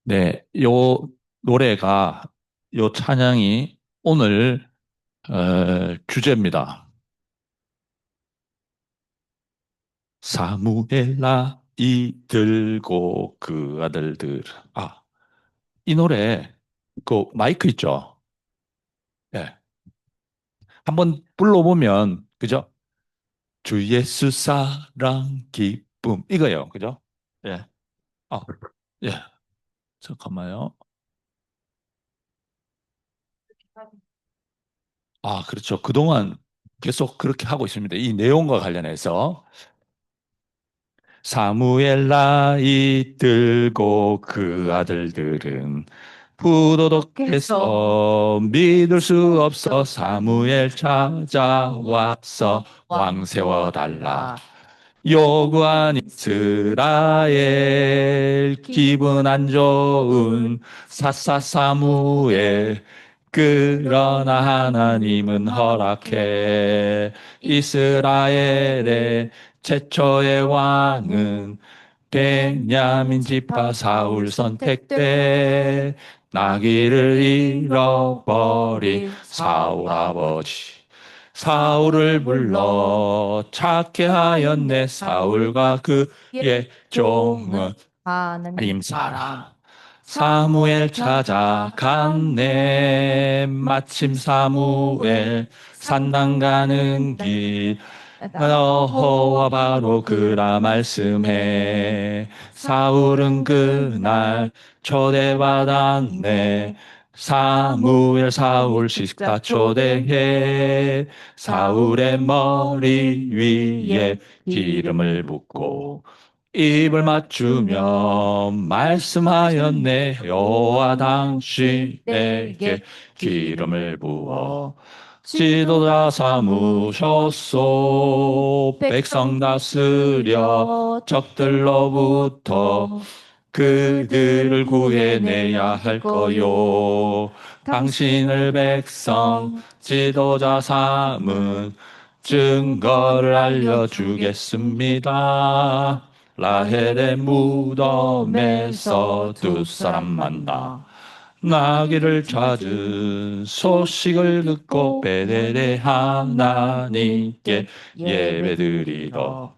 네, 요 노래가, 요 찬양이 오늘 주제입니다. 사무엘아 이들고 그 아들들. 아, 이 노래 그 마이크 있죠? 예. 한번 불러보면 그죠? 주 예수 사랑 기쁨 이거예요. 그죠? 예. 아, 예. 잠깐만요. 아, 그렇죠. 그동안 계속 그렇게 하고 있습니다. 이 내용과 관련해서. 사무엘 나이 들고 그 아들들은 부도덕해서 믿을 수 없어 사무엘 찾아와서 왕 세워달라. 요구한 이스라엘 기분 안 좋은 사사 사무엘 그러나 하나님은 허락해 이스라엘의 최초의 왕은 베냐민 지파 사울 선택돼 나귀를 잃어버린 사울 아버지 사울을 불러 찾게 하였네 사울과 그의 종은 하나님 사람 사무엘 찾아갔네 마침 사무엘 산당 가는 길 여호와 바로 그라 말씀해 사울은 그날 초대받았네 사무엘 사울 식사 초대해 사울의 머리 위에 기름을 붓고 입을 맞추며 말씀하였네 여호와 당신에게 기름을 부어 지도자 삼으셨소 백성 다스려 적들로부터 그들을 구해내야 할 거요 당신을 백성 지도자 삼은 증거를 알려주겠습니다. 라헬의 무덤에서 두 사람 만나 나귀를 찾은 소식을 듣고 베델의 하나님께 예배드리러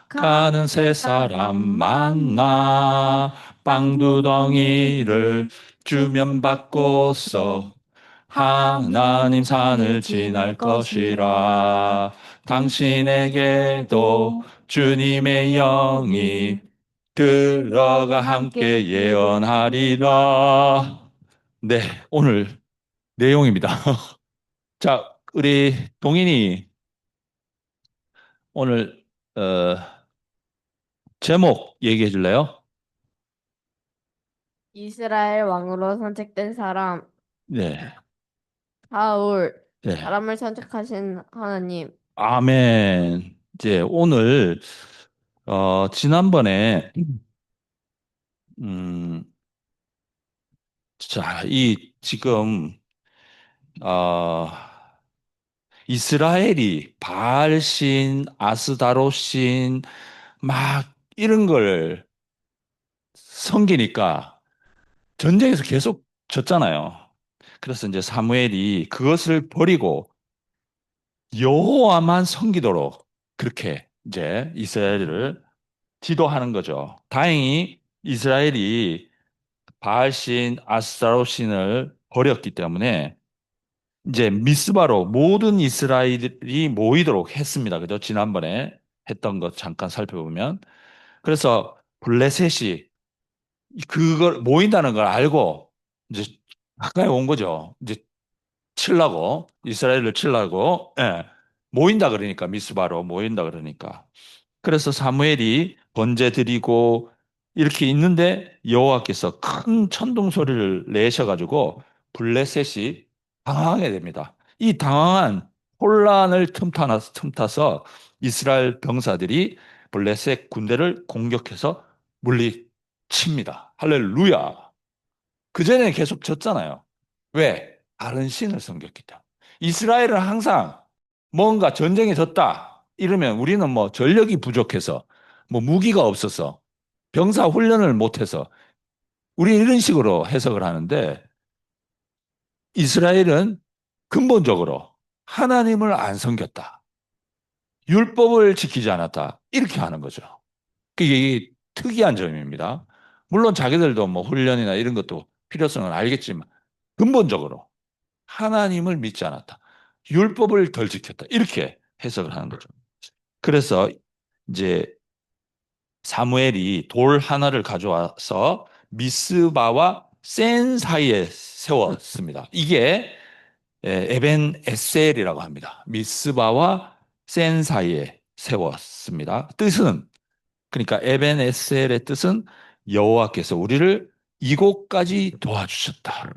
가는 세 사람 만나 빵두덩이를 주면 받고서 하나님 산을 지날 것이라 당신에게도 주님의 영이 들어가 함께 예언하리라. 네, 오늘 내용입니다. 자, 우리 동인이 오늘 어, 제목 얘기해 줄래요? 이스라엘 왕으로 선택된 사람, 네, 사울, 네. 사람을 선택하신 하나님. 아멘. 이제 오늘 지난번에 음, 자, 이 지금 어, 이스라엘이 바알신, 아스다로신 막 이런 걸 섬기니까 전쟁에서 계속 졌잖아요. 그래서 이제 사무엘이 그것을 버리고 여호와만 섬기도록 그렇게 이제 이스라엘을 지도하는 거죠. 다행히 이스라엘이 바알신, 아스타롯신을 버렸기 때문에 이제 미스바로 모든 이스라엘이 모이도록 했습니다. 그죠? 지난번에 했던 것 잠깐 살펴보면. 그래서 블레셋이 그걸 모인다는 걸 알고 이제 가까이 온 거죠. 이제 칠라고 이스라엘을 칠라고 예. 모인다 그러니까 미스바로 모인다 그러니까 그래서 사무엘이 번제 드리고 이렇게 있는데 여호와께서 큰 천둥 소리를 내셔가지고 블레셋이 당황하게 됩니다. 이 당황한 혼란을 틈타서 이스라엘 병사들이 블레셋 군대를 공격해서 물리칩니다. 할렐루야. 그전에는 계속 졌잖아요. 왜? 다른 신을 섬겼기 때문에. 이스라엘은 항상 뭔가 전쟁에 졌다. 이러면 우리는 뭐 전력이 부족해서, 뭐 무기가 없어서, 병사 훈련을 못해서, 우리 이런 식으로 해석을 하는데 이스라엘은 근본적으로 하나님을 안 섬겼다. 율법을 지키지 않았다. 이렇게 하는 거죠. 그게 특이한 점입니다. 물론 자기들도 뭐 훈련이나 이런 것도 필요성은 알겠지만 근본적으로 하나님을 믿지 않았다. 율법을 덜 지켰다. 이렇게 해석을 하는 거죠. 그래서 이제 사무엘이 돌 하나를 가져와서 미스바와 센 사이에 세웠습니다. 이게 에벤 에셀이라고 합니다. 미스바와 센 사이에 세웠습니다. 뜻은 그러니까 에벤 에셀의 뜻은 여호와께서 우리를 이곳까지 도와주셨다.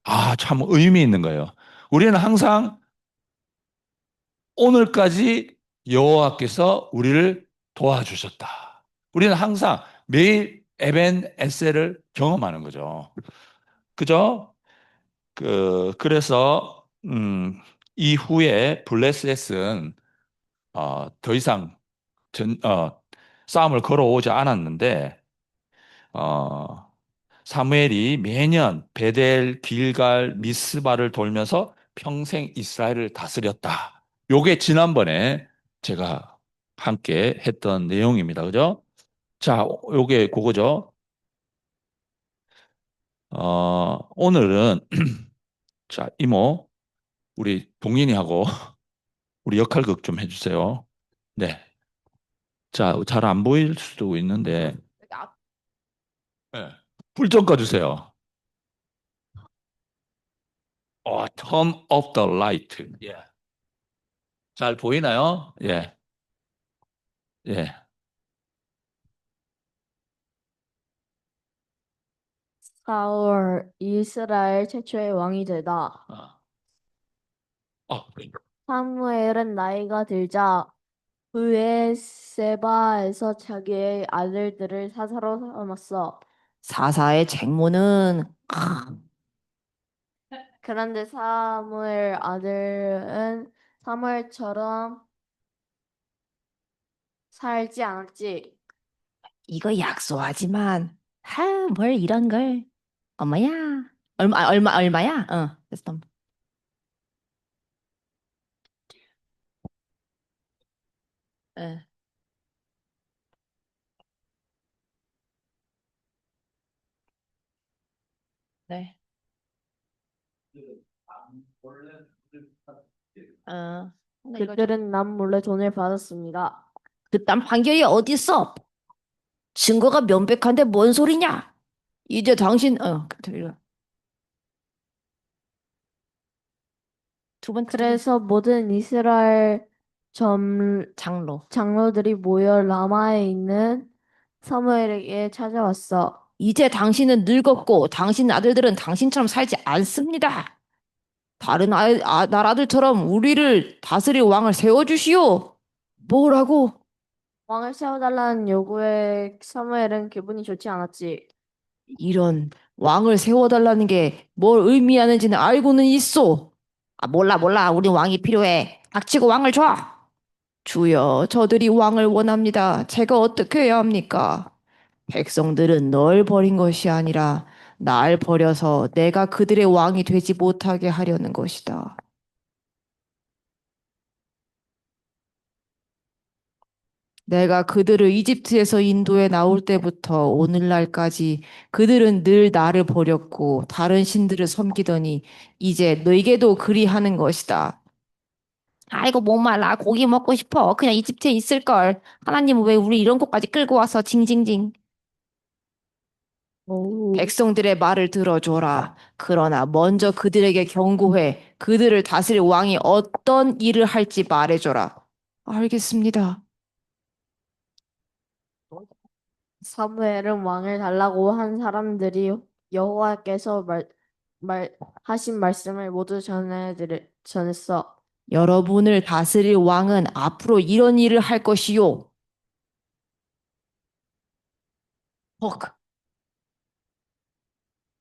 아, 참 의미 있는 거예요. 우리는 항상 오늘까지 여호와께서 우리를 도와주셨다. 우리는 항상 매일 에벤 에셀을 경험하는 거죠. 그죠? 그래서 이후에 블레셋은 더 이상 전, 싸움을 걸어오지 않았는데 어, 사무엘이 매년 베델, 길갈, 미스바를 돌면서 평생 이스라엘을 다스렸다. 요게 지난번에 제가 함께 했던 내용입니다. 그죠? 자, 요게 그거죠. 오늘은 자, 이모, 우리 동인이하고 우리 역할극 좀 해주세요. 네. 자, 잘 안 보일 수도 있는데, 네. 불좀 꺼주세요. Turn off the light. 예. 잘 보이나요? 예. 예. 사울 이스라엘 최초의 왕이 되다. 어. 어. 사무엘은 나이가 들자 브에세바에서 자기의 아들들을 사사로 삼았어. 사사의 책무는 그런데 사무엘 아들은 사무엘처럼 살지 않았지. 이거 약소하지만 뭘 이런 걸 엄마야 얼마야? 됐어. 예, 네. 어, 근데 이거 그들은 남 몰래 돈을 받았습니다. 그딴 판결이 어딨어? 증거가 명백한데 뭔 소리냐? 이제 당신 두 번째 그래서 모든 이스라엘 장로. 장로들이 모여 라마에 있는 사무엘에게 찾아왔어. 이제 당신은 늙었고 당신 아들들은 당신처럼 살지 않습니다. 다른 나라들처럼 우리를 다스릴 왕을 세워주시오. 뭐라고? 왕을 세워달라는 요구에 사무엘은 기분이 좋지 않았지. 이런 왕을 세워달라는 게 뭘 의미하는지는 알고는 있어. 몰라. 우린 왕이 필요해. 닥치고 왕을 줘. 주여, 저들이 왕을 원합니다. 제가 어떻게 해야 합니까? 백성들은 널 버린 것이 아니라 날 버려서 내가 그들의 왕이 되지 못하게 하려는 것이다. 내가 그들을 이집트에서 인도해 나올 때부터 오늘날까지 그들은 늘 나를 버렸고 다른 신들을 섬기더니 이제 너에게도 그리하는 것이다. 아이고 목말라 고기 먹고 싶어. 그냥 이집트에 있을걸. 하나님은 왜 우리 이런 곳까지 끌고 와서 징징징. 오. 백성들의 말을 들어줘라. 그러나 먼저 그들에게 경고해. 그들을 다스릴 왕이 어떤 일을 할지 말해줘라. 알겠습니다. 사무엘은 왕을 달라고 한 사람들이 여호와께서 하신 말씀을 모두 전했어. 여러분을 다스릴 왕은 앞으로 이런 일을 할 것이요.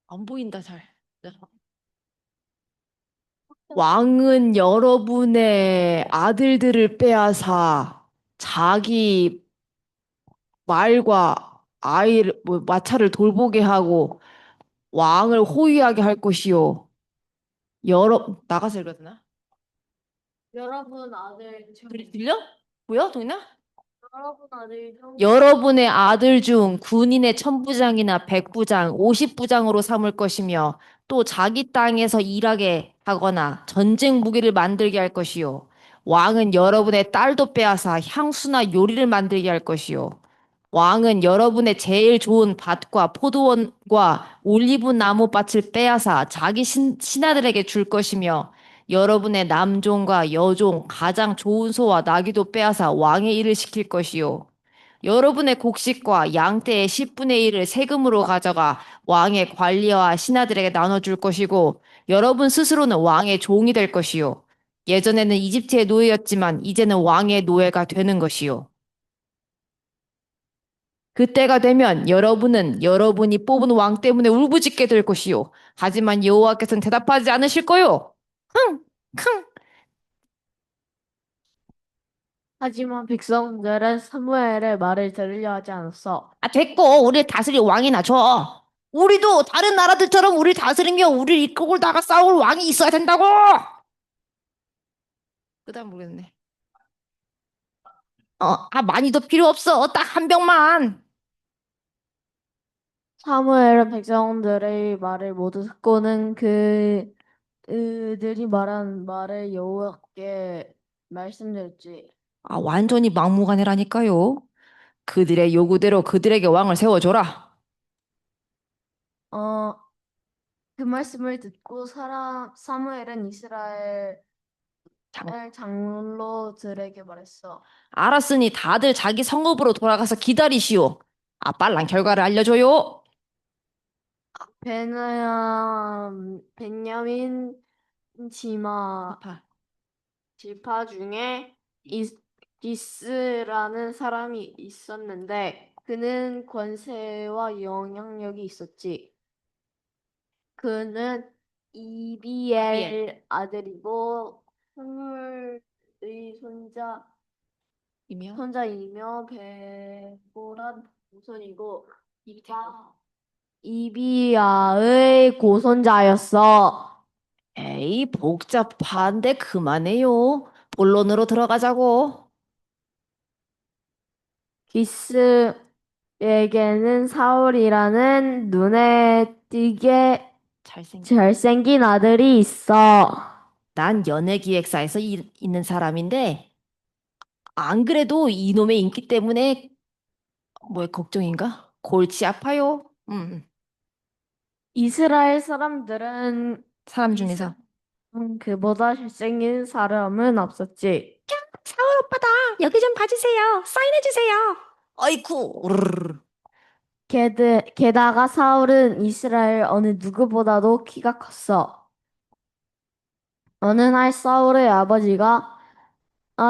안 보인다, 잘. 왕은 여러분의 아들들을 빼앗아 자기 말과 아이를 뭐 마차를 돌보게 하고 왕을 호위하게 할 것이요. 나가서 읽어야 되나? 여러분 아들 중 들려? 뭐야, 동이나? 여러분 아들 중 여러분의 아들 중 군인의 천부장이나 백부장, 오십부장으로 삼을 것이며 또 자기 땅에서 일하게 하거나 전쟁 무기를 만들게 할 것이요. 왕은 여러분의 딸도 빼앗아 향수나 요리를 만들게 할 것이요. 왕은 여러분의 제일 좋은 밭과 포도원과 올리브 나무 밭을 빼앗아 자기 신하들에게 줄 것이며 여러분의 남종과 여종, 가장 좋은 소와 나귀도 빼앗아 왕의 일을 시킬 것이요. 여러분의 곡식과 양떼의 10분의 1을 세금으로 가져가 왕의 관리와 신하들에게 나눠줄 것이고 여러분 스스로는 왕의 종이 될 것이요. 예전에는 이집트의 노예였지만 이제는 왕의 노예가 되는 것이요. 그때가 되면 여러분은 여러분이 뽑은 왕 때문에 울부짖게 될 것이요. 하지만 여호와께서는 대답하지 않으실 거요. 흥, 흥. 하지만 백성들은 사무엘의 말을 들으려 하지 않았어. 아, 됐고, 우리를 다스릴 왕이나 줘. 우리도 다른 나라들처럼 우리를 다스리며 우리를 이끌고 나가 싸울 왕이 있어야 된다고! 그다음 모르겠네. 많이도 필요 없어. 딱 한 병만. 사무엘은 백성들의 말을 모두 듣고는 그들이 말한 말을 여호와께 말씀드렸지. 완전히 막무가내라니까요. 그들의 요구대로 그들에게 왕을 세워줘라. 어, 그 말씀을 듣고 사무엘은 이스라엘 장- 장로들에게 말했어. 알았으니 다들 자기 성읍으로 돌아가서 기다리시오. 빨랑 결과를 알려줘요. 베냐민 지마 아파. 지파 중에 기스라는 사람이 있었는데 그는 권세와 영향력이 있었지. 그는 이비엘 아들이고 스물의 이며 손자이며 베보란 후손이고 이비야의 고손자였어. 에이, 복잡한데 그만해요. 본론으로 들어가자고. 기스에게는 사울이라는 눈에 띄게 잘생긴. 잘생긴 아들이 있어. 난 연예기획사에서 있는 사람인데, 안 그래도 이놈의 인기 때문에, 뭐 걱정인가? 골치 아파요. 이스라엘 사람들은 사람 중에서. 그보다 잘생긴 사람은 없었지. 사울 오빠다. 여기 좀 봐주세요. 사인해주세요. 어이쿠. 우르르. 게다가 사울은 이스라엘 어느 누구보다도 키가 컸어. 어느 날 사울의 아버지가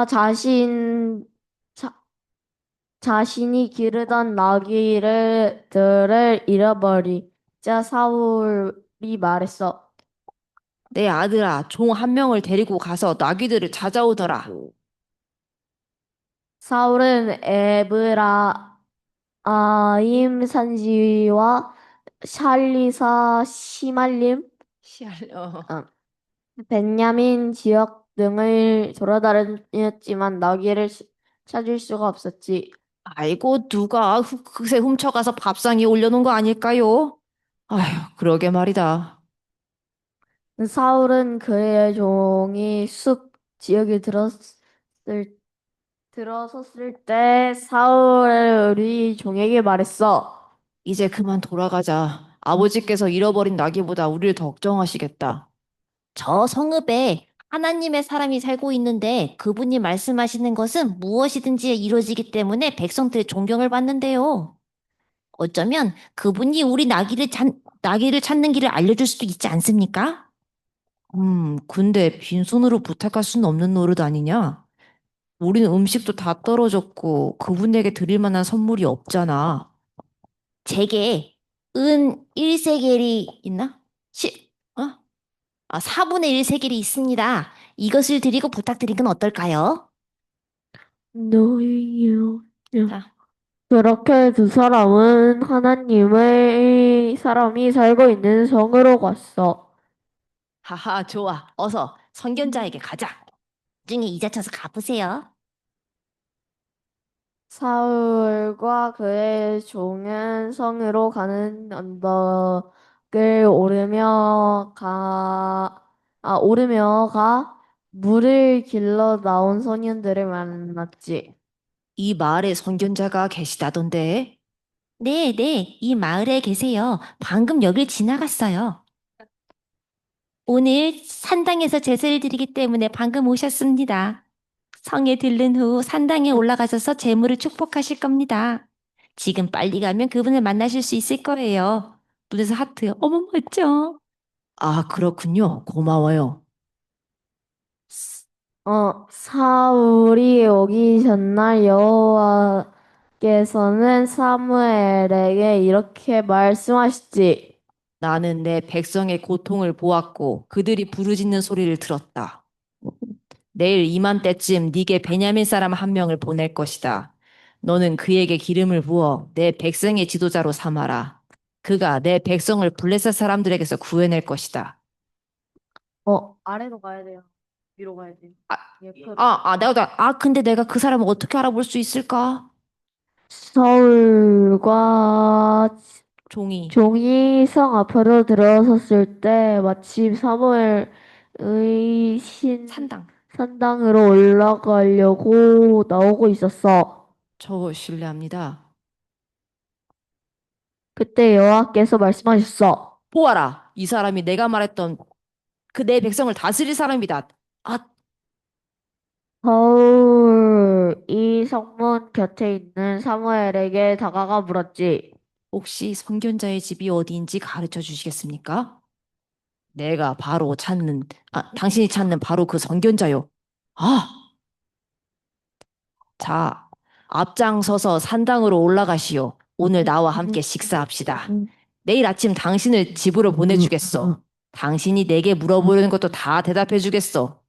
자신 자신이 기르던 나귀들을 잃어버리자 사울이 말했어. 내 아들아, 종 한 명을 데리고 가서 나귀들을 찾아오더라. 사울은 에브라임 산지와 샬리사 시말림, 씨알, 어, 벤야민 지역 등을 돌아다녔지만 나귀를 찾을 수가 없었지. 아이고, 누가 그새 훔쳐가서 밥상에 올려놓은 거 아닐까요? 아휴, 그러게 말이다. 사울은 그의 종이 숲 지역에 들어섰을 때 사울이 종에게 말했어. 이제 그만 돌아가자. 아버지께서 잃어버린 나귀보다 우리를 더 걱정하시겠다. 저 성읍에 하나님의 사람이 살고 있는데 그분이 말씀하시는 것은 무엇이든지 이루어지기 때문에 백성들의 존경을 받는데요. 어쩌면 그분이 우리 나귀를 찾는 길을 알려줄 수도 있지 않습니까? 근데 빈손으로 부탁할 수는 없는 노릇 아니냐? 우리는 음식도 다 떨어졌고 그분에게 드릴 만한 선물이 없잖아. 제게 은 1세겔이 있나? 4분의 1 세겔이 있습니다. 이것을 드리고 부탁드린 건 어떨까요? 노예요. 자, 그렇게 두 사람은 하나님의 사람이 살고 있는 성으로 갔어. 하하, 좋아. 어서 선견자에게 가자. 중에 이자 쳐서 갚으세요. 사울과 그의 종은 성으로 가는 언덕을 오르며 가 물을 길러 나온 소년들을 만났지. 이 마을에 선견자가 계시다던데. 네, 네, 이 마을에 계세요. 방금 여길 지나갔어요. 오늘 산당에서 제사를 드리기 때문에 방금 오셨습니다. 성에 들른 후 산당에 올라가셔서 제물을 축복하실 겁니다. 지금 빨리 가면 그분을 만나실 수 있을 거예요. 눈에서 하트. 어머, 멋져. 아, 그렇군요. 고마워요. 사울이 오기 전날 여호와께서는 사무엘에게 이렇게 말씀하시지. 나는 내 백성의 고통을 보았고 그들이 부르짖는 소리를 들었다. 내일 이맘때쯤 네게 베냐민 사람 한 명을 보낼 것이다. 너는 그에게 기름을 부어 내 백성의 지도자로 삼아라. 그가 내 백성을 블레셋 사람들에게서 구해낼 것이다. 아래로 가야 돼요. 위로 가야 돼요. 아, 옆으로. 근데 내가 그 사람을 어떻게 알아볼 수 있을까? 사울과 종이, 종이 성 앞으로 들어섰을 때 마침 사무엘의 산당. 산당으로 올라가려고 나오고 있었어. 저 실례합니다. 그때 여호와께서 말씀하셨어. 보아라, 이 사람이 내가 말했던 그 내 백성을 다스릴 사람이다. 아, 사울이 성문 곁에 있는 사무엘에게 다가가 물었지. 혹시 선견자의 집이 어디인지 가르쳐 주시겠습니까? 내가 바로 찾는, 당신이 찾는 바로 그 선견자요. 아, 자, 앞장서서 산당으로 올라가시오. 오늘 나와 함께 식사합시다. 내일 아침 당신을 집으로 보내주겠소. 당신이 내게 물어보려는 것도 다 대답해 주겠소.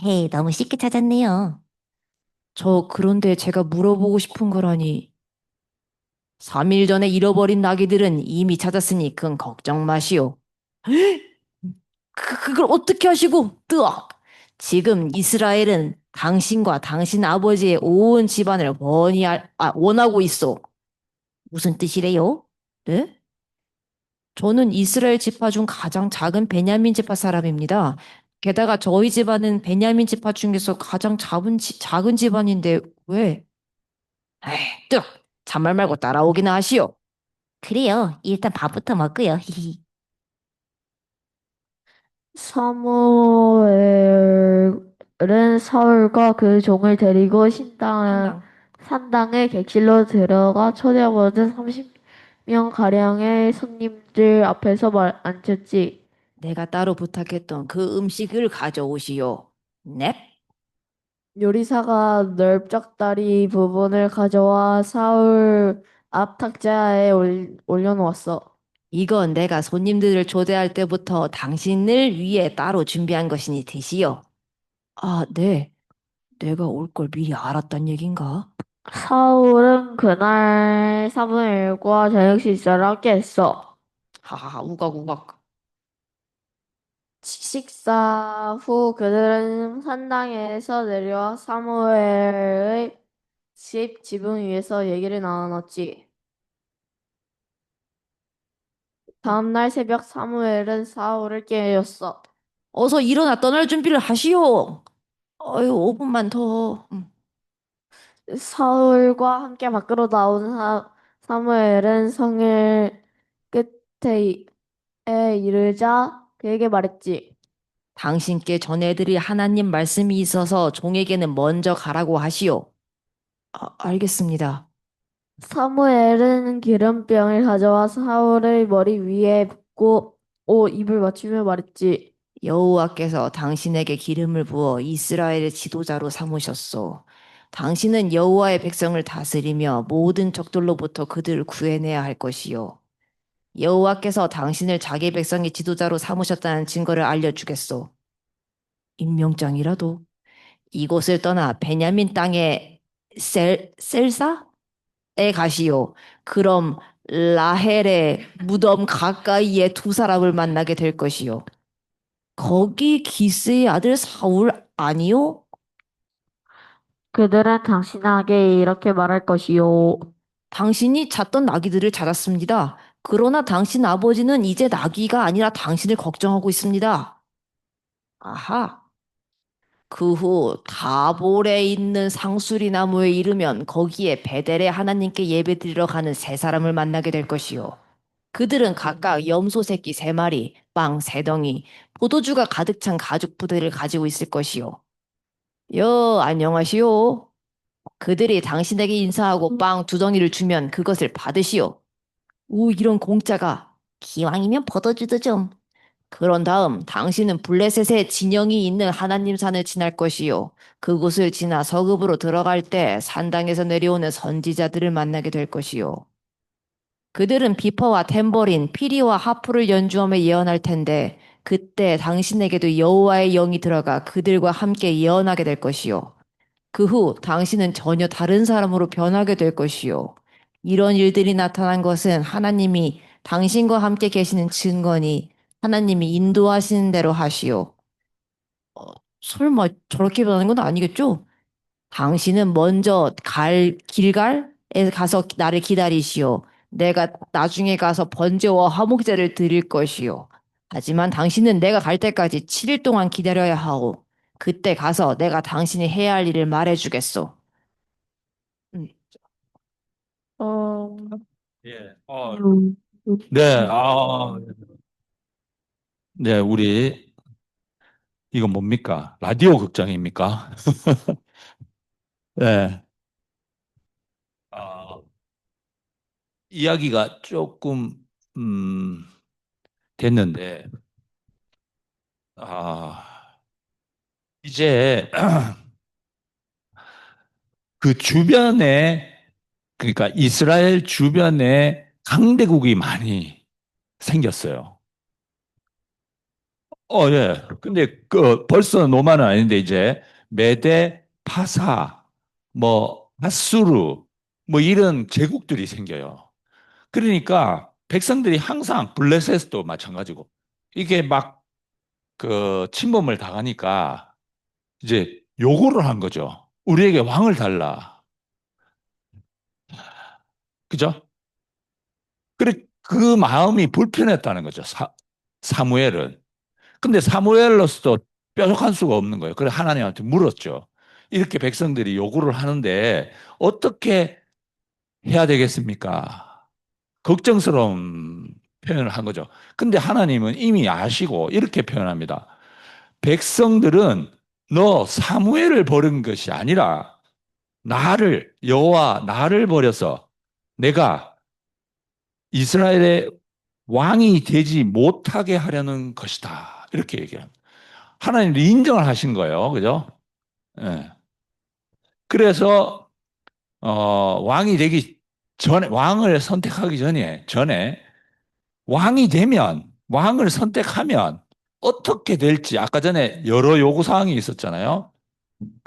헤이, 너무 쉽게 찾았네요. 그런데 제가 물어보고 싶은 거라니. 3일 전에 잃어버린 나귀들은 이미 찾았으니 그건 걱정 마시오. 그걸 어떻게 하시고, 뜨악! 지금 이스라엘은 당신과 당신 아버지의 온 집안을 원하고 있어. 무슨 뜻이래요? 네? 저는 이스라엘 지파 중 가장 작은 베냐민 지파 사람입니다. 게다가 저희 집안은 베냐민 지파 중에서 가장 작은 집안인데 왜? 에이, 뜨악! 잔말 말고 따라오기나 하시오. 그래요. 일단 밥부터 먹고요. 히히. 사무엘은 사울과 그 종을 데리고 한당. 산당의 객실로 들어가 초대받은 30명 가량의 손님들 앞에서 앉혔지. 내가 따로 부탁했던 그 음식을 가져오시오. 넵. 요리사가 넓적다리 부분을 가져와 사울 앞 탁자에 올려놓았어. 이건 내가 손님들을 초대할 때부터 당신을 위해 따로 준비한 것이니 드시오. 아, 네. 내가 올 걸 미리 알았단 얘긴가? 사울은 그날 사무엘과 저녁 식사를 함께 했어. 하하하, 우걱우걱. 식사 후 그들은 산당에서 내려와 사무엘의 지붕 위에서 얘기를 나눴지. 다음날 새벽 사무엘은 사울을 깨웠어. 어서 일어나 떠날 준비를 하시오. 어휴, 5분만 더. 사울과 함께 밖으로 나온 사무엘은 성을 끝에 이르자 그에게 말했지. 당신께 전해드릴 하나님 말씀이 있어서 종에게는 먼저 가라고 하시오. 알겠습니다. 사무엘은 기름병을 가져와 사울의 머리 위에 붓고 입을 맞추며 말했지. 여호와께서 당신에게 기름을 부어 이스라엘의 지도자로 삼으셨소. 당신은 여호와의 백성을 다스리며 모든 적들로부터 그들을 구해내야 할 것이요. 여호와께서 당신을 자기 백성의 지도자로 삼으셨다는 증거를 알려주겠소. 임명장이라도 이곳을 떠나 베냐민 땅에 셀사? 가시오. 그럼 라헬의 무덤 가까이에 두 사람을 만나게 될 것이요. 거기 기스의 아들 사울 아니요? 그들은 당신에게 이렇게 말할 것이요. 당신이 찾던 나귀들을 찾았습니다. 그러나 당신 아버지는 이제 나귀가 아니라 당신을 걱정하고 있습니다. 아하. 그 후 다볼에 있는 상수리 나무에 이르면 거기에 베델의 하나님께 예배드리러 가는 세 사람을 만나게 될 것이요. 그들은 각각 염소 새끼 세 마리, 빵 세 덩이, 포도주가 가득 찬 가죽 부대를 가지고 있을 것이요. 안녕하시오. 그들이 당신에게 인사하고 빵 두 덩이를 주면 그것을 받으시오. 이런 공짜가 기왕이면 포도주도 좀. 그런 다음 당신은 블레셋의 진영이 있는 하나님 산을 지날 것이요. 그곳을 지나 서급으로 들어갈 때 산당에서 내려오는 선지자들을 만나게 될 것이요. 그들은 비퍼와 탬버린, 피리와 하프를 연주하며 예언할 텐데 그때 당신에게도 여호와의 영이 들어가 그들과 함께 예언하게 될 것이요. 그 후 당신은 전혀 다른 사람으로 변하게 될 것이요. 이런 일들이 나타난 것은 하나님이 당신과 함께 계시는 증거니 하나님이 인도하시는 대로 하시오. 어, 설마 저렇게 변하는 건 아니겠죠? 당신은 먼저 길갈에 가서 나를 기다리시오. 내가 나중에 가서 번제와 화목제를 드릴 것이요. 하지만 당신은 내가 갈 때까지 7일 동안 기다려야 하오. 그때 가서 내가 당신이 해야 할 일을 말해주겠소. 음. 어, 예. 음, 네. 네, 이거 뭡니까? 라디오 극장입니까? 네. 아, 이야기가 조금, 음, 됐는데, 아, 이제 그 주변에, 그러니까 이스라엘 주변에 강대국이 많이 생겼어요. 예. 근데 벌써 노마는 아닌데 이제 메데, 파사, 뭐 하수르 뭐 이런 제국들이 생겨요. 그러니까 백성들이 항상 블레셋도 마찬가지고 이게 막 그 침범을 당하니까 이제 요구를 한 거죠. 우리에게 왕을 달라. 그죠? 그래 그 마음이 불편했다는 거죠. 사무엘은. 근데 사무엘로서도 뾰족한 수가 없는 거예요. 그래 하나님한테 물었죠. 이렇게 백성들이 요구를 하는데 어떻게 해야 되겠습니까? 걱정스러운 표현을 한 거죠. 근데 하나님은 이미 아시고 이렇게 표현합니다. 백성들은 너 사무엘을 버린 것이 아니라 여호와 나를 버려서 내가 이스라엘의 왕이 되지 못하게 하려는 것이다. 이렇게 얘기합니다. 하나님도 인정을 하신 거예요. 그죠? 예. 그래서, 왕이 되기 전에, 왕을 선택하기 전에, 왕이 되면, 왕을 선택하면 어떻게 될지, 아까 전에 여러 요구사항이 있었잖아요.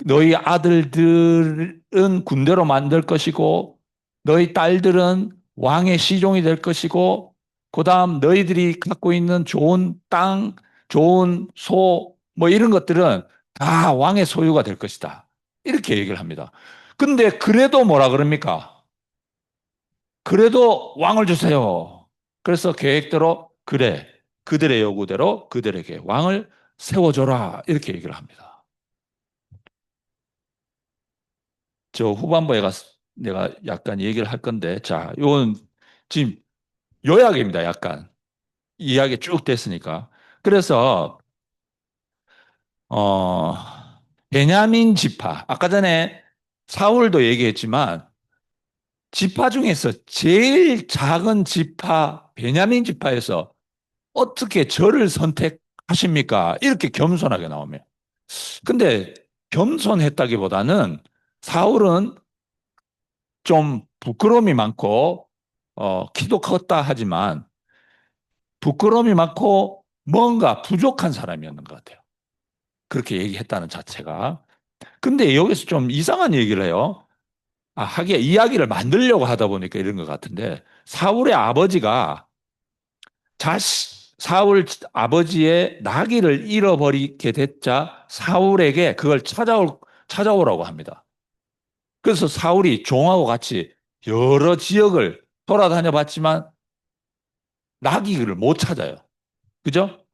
너희 아들들은 군대로 만들 것이고, 너희 딸들은 왕의 시종이 될 것이고, 그 다음 너희들이 갖고 있는 좋은 땅, 좋은 소, 뭐 이런 것들은 다 왕의 소유가 될 것이다. 이렇게 얘기를 합니다. 근데 그래도 뭐라 그럽니까? 그래도 왕을 주세요. 그래서 계획대로, 그래, 그들의 요구대로 그들에게 왕을 세워줘라. 이렇게 얘기를 합니다. 저 후반부에 가서 내가 약간 얘기를 할 건데, 자, 이건 지금 요약입니다, 약간. 이야기 쭉 됐으니까. 그래서, 어, 베냐민 지파. 아까 전에 사울도 얘기했지만, 지파 중에서 제일 작은 지파, 베냐민 지파에서 어떻게 저를 선택하십니까? 이렇게 겸손하게 나오면. 근데 겸손했다기보다는 사울은 좀 부끄러움이 많고, 키도 컸다 하지만, 부끄러움이 많고, 뭔가 부족한 사람이었는 것 같아요. 그렇게 얘기했다는 자체가. 근데 여기서 좀 이상한 얘기를 해요. 하기에 이야기를 만들려고 하다 보니까 이런 것 같은데 사울의 아버지가 사울 아버지의 나귀를 잃어버리게 됐자 사울에게 그걸 찾아오라고 합니다. 그래서 사울이 종하고 같이 여러 지역을 돌아다녀 봤지만 나귀를 못 찾아요. 그죠?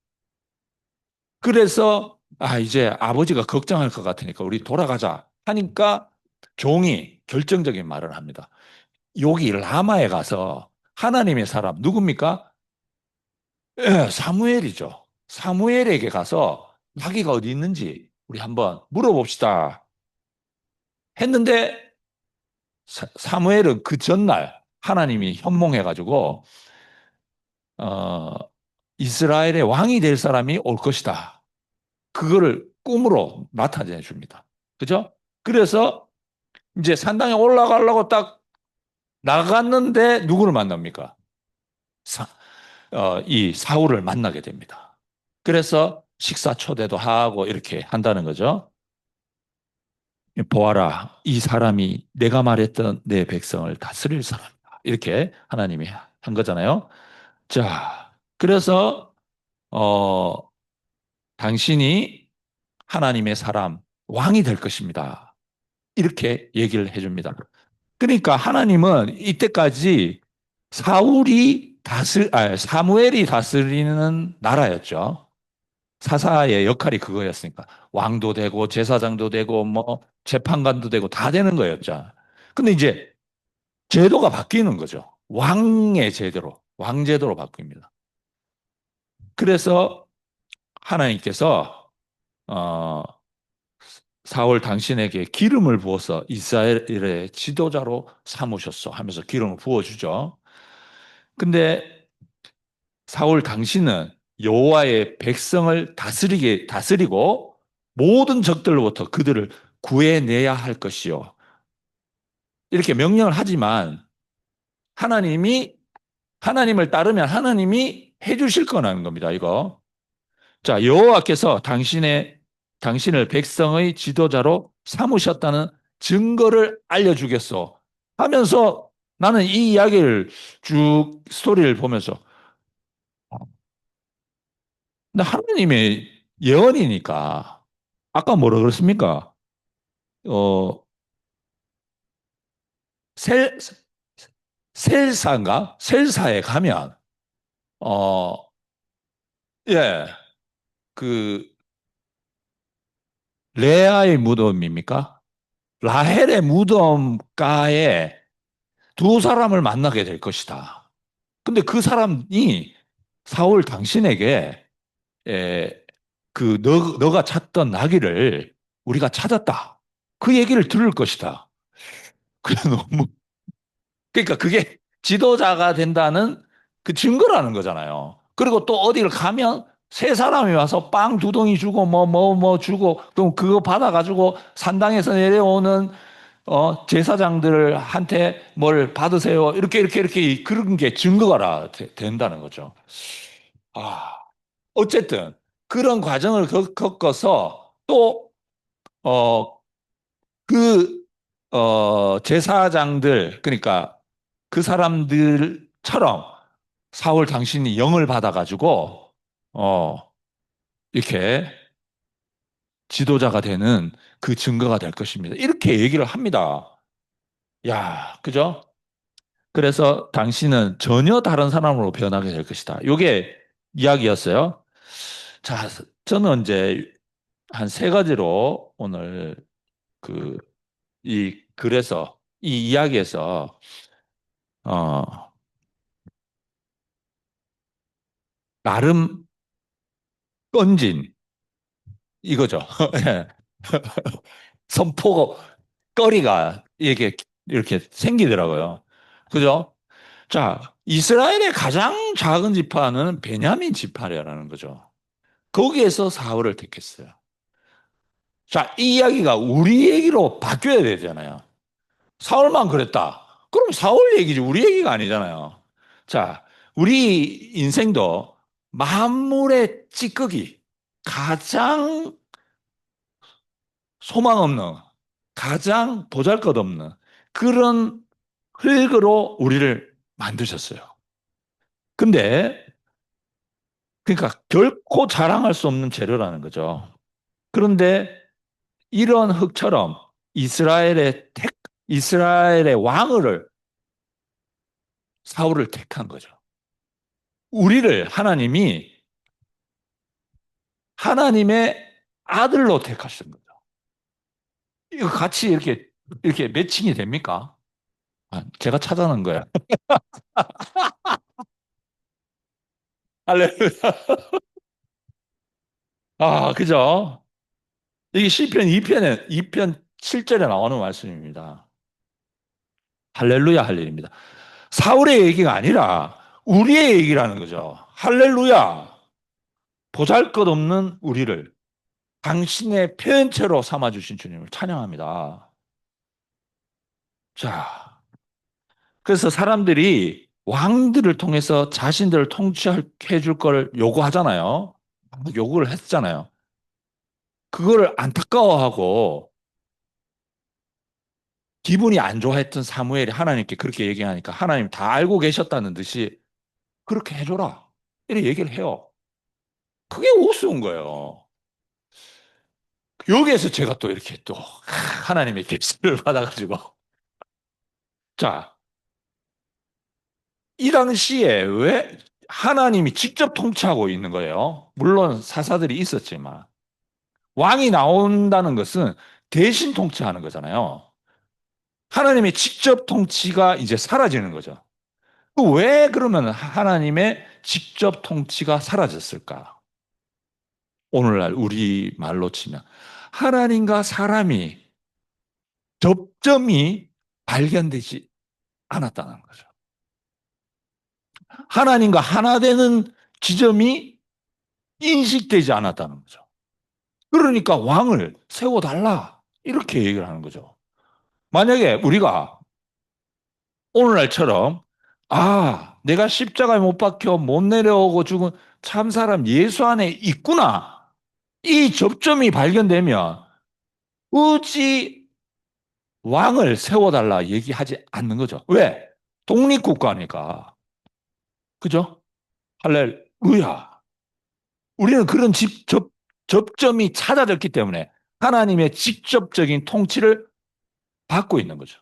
그래서 이제 아버지가 걱정할 것 같으니까 우리 돌아가자 하니까 종이 결정적인 말을 합니다. 여기 라마에 가서 하나님의 사람 누굽니까? 사무엘이죠. 사무엘에게 가서 나귀가 어디 있는지 우리 한번 물어봅시다. 했는데 사무엘은 그 전날 하나님이 현몽해가지고 어, 이스라엘의 왕이 될 사람이 올 것이다. 그거를 꿈으로 나타내 줍니다. 그죠? 그래서 이제 산당에 올라가려고 딱 나갔는데 누구를 만납니까? 사, 이 사울을 만나게 됩니다. 그래서 식사 초대도 하고 이렇게 한다는 거죠. 보아라, 이 사람이 내가 말했던 내 백성을 다스릴 사람이다. 이렇게 하나님이 한 거잖아요. 자, 그래서 어, 당신이 하나님의 사람, 왕이 될 것입니다. 이렇게 얘기를 해줍니다. 그러니까 하나님은 이때까지 사무엘이 다스리는 나라였죠. 사사의 역할이 그거였으니까. 왕도 되고, 제사장도 되고, 뭐, 재판관도 되고, 다 되는 거였죠. 근데 이제 제도가 바뀌는 거죠. 왕의 제도로, 왕제도로 바뀝니다. 그래서 하나님께서, 어, 사울 당신에게 기름을 부어서 이스라엘의 지도자로 삼으셨어 하면서 기름을 부어주죠. 근데 사울 당신은 여호와의 백성을 다스리고 모든 적들로부터 그들을 구해내야 할 것이요. 이렇게 명령을 하지만 하나님을 따르면 하나님이 해주실 거라는 겁니다. 이거. 자, 여호와께서 당신을 백성의 지도자로 삼으셨다는 증거를 알려주겠소 하면서 나는 이 이야기를 쭉 스토리를 보면서 근데 하나님의 예언이니까 아까 뭐라 그랬습니까? 어, 셀, 셀사인가? 셀사에 가면 어, 예, 그 레아의 무덤입니까? 라헬의 무덤가에 두 사람을 만나게 될 것이다. 근데 그 사람이 사울 당신에게 에, 너가 찾던 나귀를 우리가 찾았다. 그 얘기를 들을 것이다. 그래 너무 그러니까 그게 지도자가 된다는 그 증거라는 거잖아요. 그리고 또 어디를 가면 세 사람이 와서 빵 두 덩이 주고 뭐 주고 그럼 그거 받아가지고 산당에서 내려오는 제사장들한테 뭘 받으세요. 이렇게 그런 게 증거가 된다는 거죠. 아, 어쨌든 그런 과정을 겪어서 또, 그, 제사장들, 그러니까 그 사람들처럼 사울 당신이 영을 받아가지고, 이렇게 지도자가 되는 그 증거가 될 것입니다. 이렇게 얘기를 합니다. 야, 그죠? 그래서 당신은 전혀 다른 사람으로 변하게 될 것이다. 이게 이야기였어요. 자, 저는 이제 한 세 가지로 오늘 그, 글에서, 이 이야기에서, 어, 나름 건진, 이거죠. 예. 선포거리가 이렇게 생기더라고요. 그죠? 자, 이스라엘의 가장 작은 지파는 베냐민 지파라는 거죠. 거기에서 사울을 택했어요. 자, 이 이야기가 우리 얘기로 바뀌어야 되잖아요. 사울만 그랬다. 그럼 사울 얘기지 우리 얘기가 아니잖아요. 자, 우리 인생도 만물의 찌꺼기, 가장 소망 없는, 가장 보잘것없는 그런 흙으로 우리를 만드셨어요. 근데 그러니까 결코 자랑할 수 없는 재료라는 거죠. 그런데 이런 흙처럼 이스라엘의 왕을 사울을 택한 거죠. 우리를 하나님이 하나님의 아들로 택하신 거죠. 이거 같이 이렇게 매칭이 됩니까? 아, 제가 찾아낸 거야. 할렐루야. 아, 그죠? 이게 시편 2편 7절에 나오는 말씀입니다. 할렐루야 할 일입니다. 사울의 얘기가 아니라 우리의 얘기라는 거죠. 할렐루야. 보잘것없는 우리를 당신의 표현체로 삼아주신 주님을 찬양합니다. 자, 그래서 사람들이 왕들을 통해서 자신들을 통치해 줄 걸 요구하잖아요. 요구를 했잖아요. 그거를 안타까워하고 기분이 안 좋아했던 사무엘이 하나님께 그렇게 얘기하니까 하나님 다 알고 계셨다는 듯이 그렇게 해줘라. 이렇게 얘기를 해요. 그게 우스운 거예요. 여기에서 제가 또 이렇게 또 하나님의 깁스를 받아가지고 자, 이 당시에 왜 하나님이 직접 통치하고 있는 거예요? 물론 사사들이 있었지만 왕이 나온다는 것은 대신 통치하는 거잖아요. 하나님의 직접 통치가 이제 사라지는 거죠. 왜 그러면 하나님의 직접 통치가 사라졌을까? 오늘날 우리 말로 치면 하나님과 사람이 접점이 발견되지 않았다는 거죠. 하나님과 하나 되는 지점이 인식되지 않았다는 거죠. 그러니까 왕을 세워달라. 이렇게 얘기를 하는 거죠. 만약에 우리가 오늘날처럼 내가 십자가에 못 박혀 못 내려오고 죽은 참 사람 예수 안에 있구나. 이 접점이 발견되면 굳이 왕을 세워달라 얘기하지 않는 거죠. 왜? 독립국가니까. 그죠? 할렐루야. 우리는 그런 접점이 찾아졌기 때문에 하나님의 직접적인 통치를 받고 있는 거죠.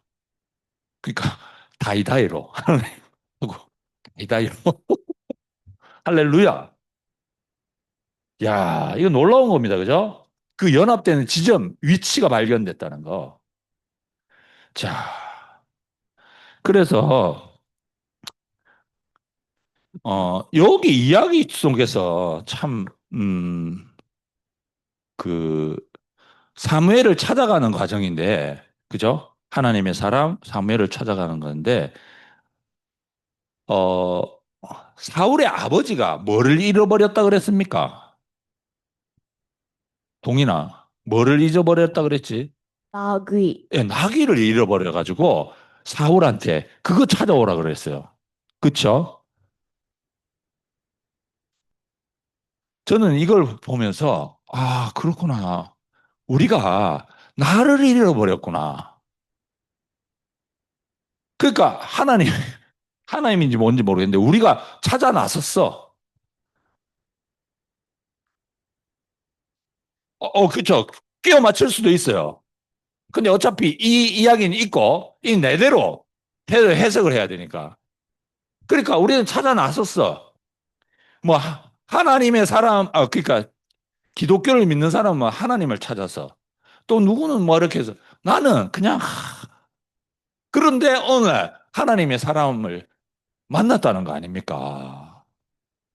그러니까 다이다이로 하고 다이다이로 할렐루야. 야, 이거 놀라운 겁니다. 그죠? 그 연합되는 지점, 위치가 발견됐다는 거. 자, 그래서 여기 이야기 속에서 참 그 사무엘을 찾아가는 과정인데, 그죠? 하나님의 사람 사무엘을 찾아가는 건데, 어, 사울의 아버지가 뭐를 잃어버렸다 그랬습니까? 동인아, 뭐를 잊어버렸다 그랬지? 나귀. 예, 나귀를 잃어버려가지고 사울한테 그거 찾아오라 그랬어요. 그쵸? 저는 이걸 보면서, 그렇구나. 우리가 나를 잃어버렸구나. 그러니까 하나님인지 뭔지 모르겠는데 우리가 찾아 나섰어. 그쵸. 끼워 맞출 수도 있어요. 근데 어차피 이 이야기는 있고, 이 내대로 해석을 해야 되니까. 그러니까 우리는 찾아 나섰어. 뭐, 하나님의 사람, 그러니까 기독교를 믿는 사람은 하나님을 찾아서. 또 누구는 뭐 이렇게 해서 나는 그냥, 그런데 어느 날 하나님의 사람을 만났다는 거 아닙니까?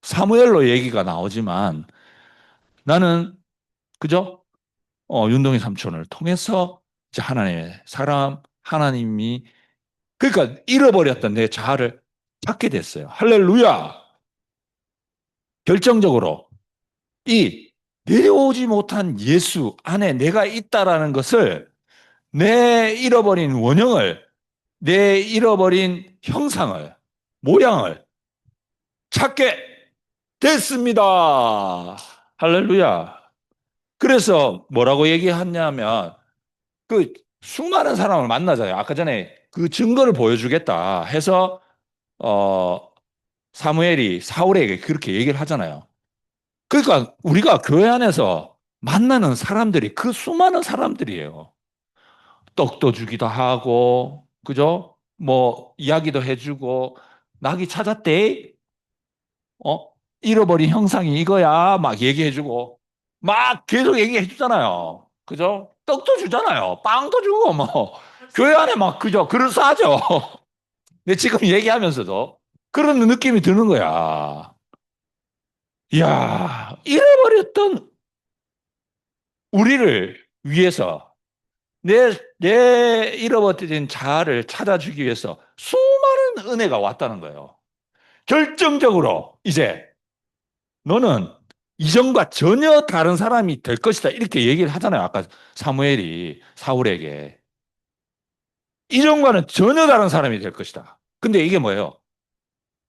사무엘로 얘기가 나오지만 나는, 그죠? 윤동이 삼촌을 통해서 이제 하나님의 사람, 하나님이 그러니까 잃어버렸던 내 자아를 찾게 됐어요. 할렐루야! 결정적으로 이 내려오지 못한 예수 안에 내가 있다라는 것을 내 잃어버린 원형을 내 잃어버린 형상을 모양을 찾게 됐습니다. 할렐루야. 그래서 뭐라고 얘기하냐면 그 수많은 사람을 만나잖아요. 아까 전에 그 증거를 보여주겠다 해서 사무엘이 사울에게 그렇게 얘기를 하잖아요. 그러니까 우리가 교회 안에서 만나는 사람들이 그 수많은 사람들이에요. 떡도 주기도 하고, 그죠? 뭐 이야기도 해주고, 낙이 찾았대. 잃어버린 형상이 이거야. 막 얘기해주고, 막 계속 얘기해주잖아요. 그죠? 떡도 주잖아요. 빵도 주고, 뭐. 교회 안에 막, 그죠? 그럴싸하죠. 근데 지금 얘기하면서도 그런 느낌이 드는 거야. 이야, 잃어버렸던 우리를 위해서 내 잃어버린 자아를 찾아주기 위해서 수많은 은혜가 왔다는 거예요. 결정적으로 이제 너는 이전과 전혀 다른 사람이 될 것이다. 이렇게 얘기를 하잖아요. 아까 사무엘이 사울에게. 이전과는 전혀 다른 사람이 될 것이다. 근데 이게 뭐예요?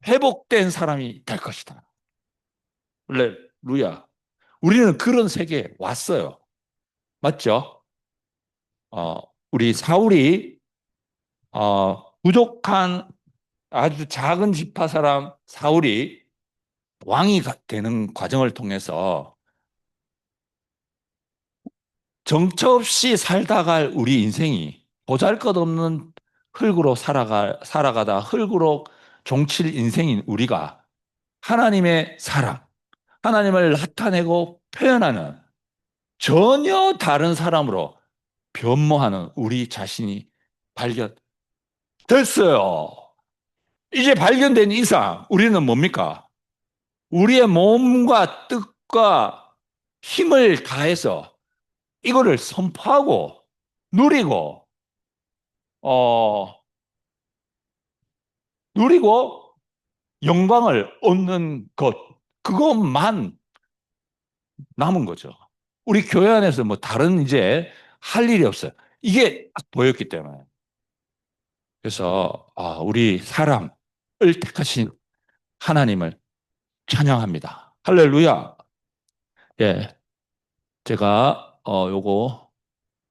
회복된 사람이 될 것이다. 할렐루야. 우리는 그런 세계에 왔어요. 맞죠? 어, 우리 사울이 부족한 아주 작은 지파 사람 사울이 왕이 되는 과정을 통해서 정처 없이 살다갈 우리 인생이 보잘것없는 흙으로 살아가다 흙으로 종칠 인생인 우리가 하나님의 사랑, 하나님을 나타내고 표현하는 전혀 다른 사람으로 변모하는 우리 자신이 발견됐어요. 이제 발견된 이상 우리는 뭡니까? 우리의 몸과 뜻과 힘을 다해서 이거를 선포하고 누리고 어 누리고 영광을 얻는 것 그것만 남은 거죠. 우리 교회 안에서 뭐 다른 이제 할 일이 없어요. 이게 딱 보였기 때문에. 그래서 우리 사람을 택하신 하나님을 찬양합니다. 할렐루야. 예, 제가 요거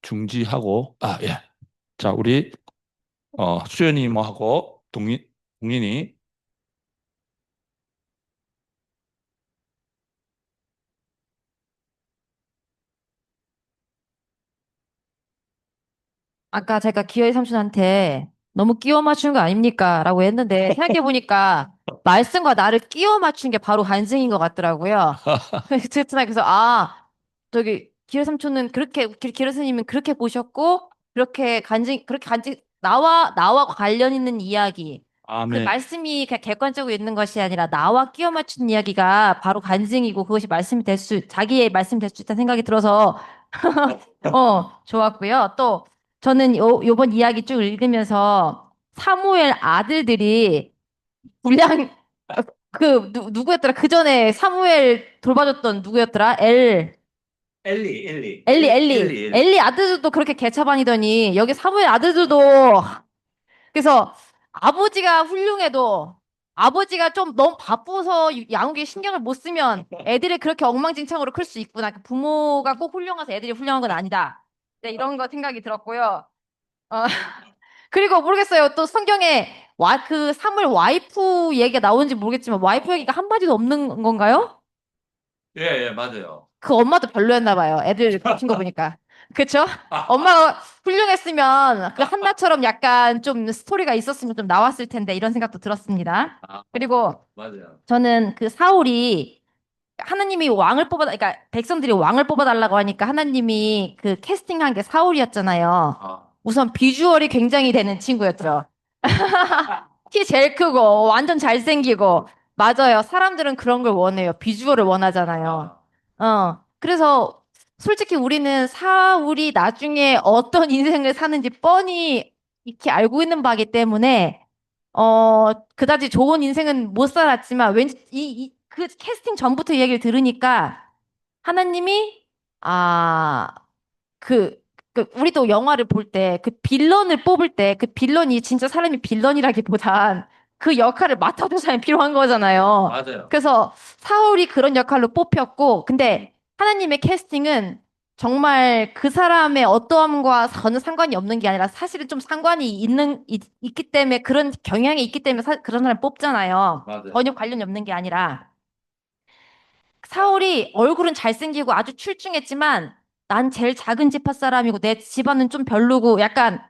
중지하고 예. 자, 우리 수연님하고 동린이 아까 제가 기어이 삼촌한테 너무 끼워 맞춘 거 아닙니까? 라고 했는데 생각해보니까 말씀과 나를 끼워 맞춘 게 바로 간증인 것 같더라고요. 그래서 저기 기어 삼촌은 그렇게 기어 스님은 그렇게 보셨고 그렇게 간증 나와 관련 있는 이야기 그 아멘. 말씀이 그냥 객관적으로 있는 것이 아니라 나와 끼워 맞춘 이야기가 바로 간증이고 그것이 말씀이 자기의 말씀이 될 수 있다는 생각이 들어서 좋았고요. 또 저는 요번 이야기 쭉 읽으면서 사무엘 아들들이 분량 누구였더라? 그 전에 사무엘 돌봐줬던 누구였더라? 엘리 아들들도 그렇게 개차반이더니 여기 사무엘 아들들도 그래서 아버지가 훌륭해도 아버지가 좀 너무 바빠서 양육에 신경을 못 쓰면 애들이 그렇게 엉망진창으로 클 수 있구나. 그 부모가 꼭 훌륭해서 애들이 훌륭한 건 아니다. 네, 이런 거 생각이 들었고요. 어, 그리고 모르겠어요. 또 성경에 그 사물 와이프 얘기가 나오는지 모르겠지만 와이프 얘기가 한마디도 없는 건가요? 예, 예, 맞아요. 그 엄마도 별로였나 봐요. 애들 키운 거 보니까. 그쵸? 엄마가 훌륭했으면 그 한나처럼 약간 좀 스토리가 있었으면 좀 나왔을 텐데 이런 생각도 들었습니다. 그리고 맞아요. 저는 그 사울이 하나님이 그러니까 백성들이 왕을 뽑아달라고 하니까 하나님이 그 캐스팅한 게 사울이었잖아요. 우선 비주얼이 굉장히 되는 친구였죠. 키 제일 크고 완전 잘생기고 맞아요. 사람들은 그런 걸 원해요. 비주얼을 원하잖아요. 그래서 솔직히 우리는 사울이 나중에 어떤 인생을 사는지 뻔히 익히 알고 있는 바기 때문에 그다지 좋은 인생은 못 살았지만 왠지 그 캐스팅 전부터 이야기를 들으니까 하나님이 아, 우리도 영화를 볼 때 그 빌런을 뽑을 때 그 빌런이 진짜 사람이 빌런이라기보단 그 역할을 맡아줄 사람이 필요한 거잖아요. 맞아요. 그래서 사울이 그런 역할로 뽑혔고, 근데 하나님의 캐스팅은 정말 그 사람의 어떠함과 전혀 상관이 없는 게 아니라 사실은 좀 상관이 있기 때문에 그런 경향이 있기 때문에 그런 사람 뽑잖아요. 맞아요. 전혀 관련이 없는 게 아니라. 사울이 얼굴은 잘생기고 아주 출중했지만 난 제일 작은 집합 사람이고 내 집안은 좀 별로고 약간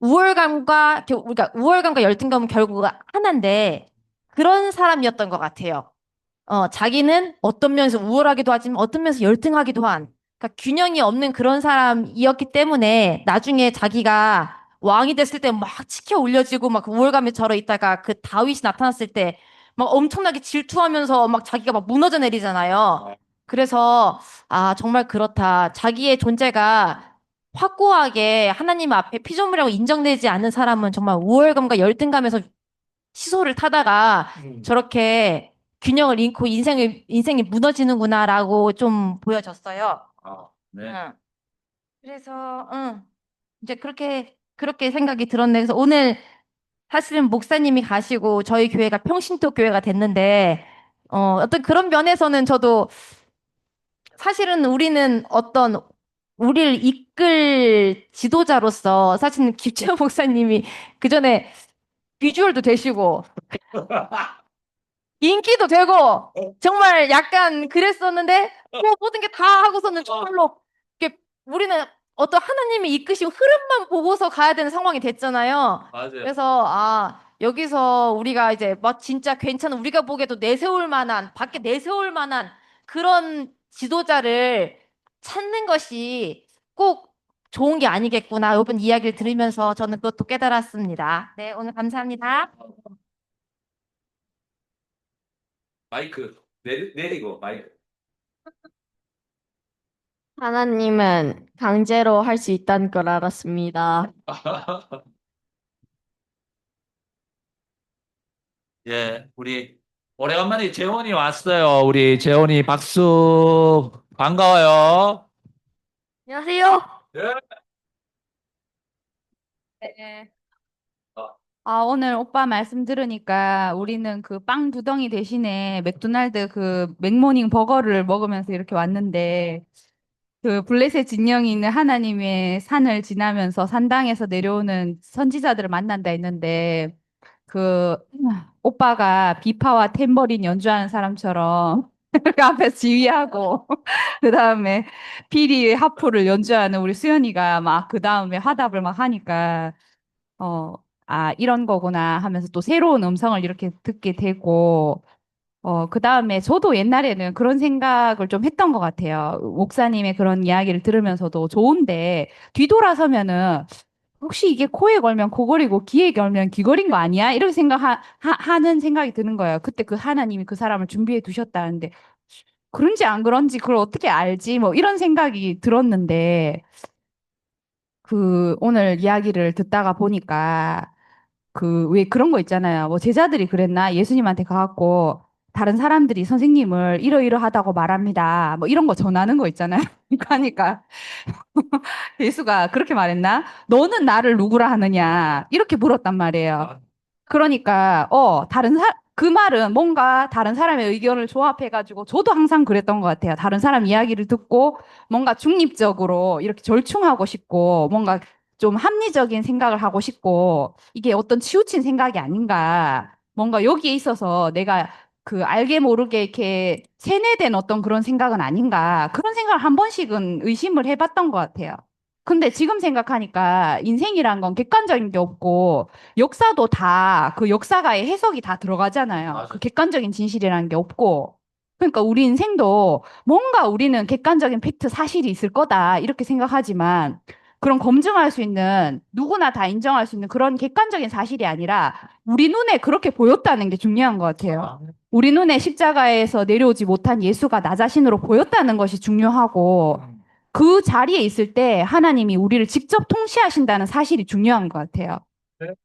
그러니까 우월감과 열등감은 결국 하나인데 그런 사람이었던 것 같아요. 자기는 어떤 면에서 우월하기도 하지만 어떤 면에서 열등하기도 한, 그러니까 균형이 없는 그런 사람이었기 때문에 나중에 자기가 왕이 됐을 때 막 치켜 올려지고 막 우월감에 절어 있다가 그 다윗이 나타났을 때 막 엄청나게 질투하면서 막 자기가 막 무너져 내리잖아요. 그래서 정말 그렇다. 자기의 존재가 확고하게 하나님 앞에 피조물이라고 인정되지 않는 사람은 정말 우월감과 열등감에서 시소를 타다가 저렇게 균형을 잃고 인생이 무너지는구나라고 좀 보여졌어요. 네. 응. 그래서, 이제 그렇게 생각이 들었네. 그래서 오늘 사실은 목사님이 가시고 저희 교회가 평신도 교회가 됐는데, 어떤 그런 면에서는 저도 사실은 우리는 우리를 이끌 지도자로서 사실은 김채호 목사님이 그 전에 비주얼도 되시고, 인기도 되고 정말 약간 그랬었는데 모든 게 다 하고서는 정말로 이렇게 우리는 어떤 하나님이 이끄신 흐름만 보고서 가야 되는 상황이 됐잖아요. 맞아요. 그래서 여기서 우리가 이제 막 진짜 괜찮은 우리가 보기에도 내세울 만한 밖에 내세울 만한 그런 지도자를 찾는 것이 꼭 좋은 게 아니겠구나. 이번 이야기를 들으면서 저는 그것도 깨달았습니다. 네, 오늘 감사합니다. 마이크 내리고 마이크. 하나님은 강제로 할 수 있다는 걸 알았습니다. 예, 우리 오래간만에 재원이 왔어요. 우리 재원이 박수 반가워요. 안녕하세요. 예. 네. 어. 오늘 오빠 말씀 들으니까 우리는 그 빵 두덩이 대신에 맥도날드 그 맥모닝 버거를 먹으면서 이렇게 왔는데 그 블레셋 진영이 있는 하나님의 산을 지나면서 산당에서 내려오는 선지자들을 만난다 했는데 그 오빠가 비파와 탬버린 연주하는 사람처럼 그 앞에서 지휘하고 그 다음에 피리 하프를 연주하는 우리 수연이가 막 그 다음에 화답을 막 하니까 이런 거구나 하면서 또 새로운 음성을 이렇게 듣게 되고, 그 다음에 저도 옛날에는 그런 생각을 좀 했던 것 같아요. 목사님의 그런 이야기를 들으면서도 좋은데, 뒤돌아서면은, 혹시 이게 코에 걸면 코걸이고 귀에 걸면 귀걸인 거 아니야? 이렇게 하는 생각이 드는 거예요. 그때 그 하나님이 그 사람을 준비해 두셨다는데, 그런지 안 그런지 그걸 어떻게 알지? 뭐 이런 생각이 들었는데, 오늘 이야기를 듣다가 보니까, 왜 그런 거 있잖아요. 뭐 제자들이 그랬나? 예수님한테 가갖고 다른 사람들이 선생님을 이러이러하다고 말합니다. 뭐 이런 거 전하는 거 있잖아요. 그러니까 예수가 그렇게 말했나? 너는 나를 누구라 하느냐? 이렇게 물었단 말이에요. 그러니까 그 말은 뭔가 다른 사람의 의견을 조합해가지고 저도 항상 그랬던 것 같아요. 다른 사람 이야기를 듣고 뭔가 중립적으로 이렇게 절충하고 싶고 뭔가 좀 합리적인 생각을 하고 싶고 이게 어떤 치우친 생각이 아닌가. 뭔가 여기에 있어서 내가 알게 모르게 이렇게 세뇌된 어떤 그런 생각은 아닌가. 그런 생각을 한 번씩은 의심을 해봤던 것 같아요. 근데 지금 생각하니까 인생이란 건 객관적인 게 없고 역사도 다 그 역사가의 해석이 다 들어가잖아요. 맞아요. 그 객관적인 진실이라는 게 없고. 그러니까 우리 인생도 뭔가 우리는 객관적인 팩트 사실이 있을 거다 이렇게 생각하지만 그런 검증할 수 있는 누구나 다 인정할 수 있는 그런 객관적인 사실이 아니라 우리 눈에 그렇게 보였다는 게 중요한 것 같아요. 우리 눈에 십자가에서 내려오지 못한 예수가 나 자신으로 보였다는 것이 중요하고 그 자리에 있을 때 하나님이 우리를 직접 통치하신다는 사실이 중요한 것 같아요.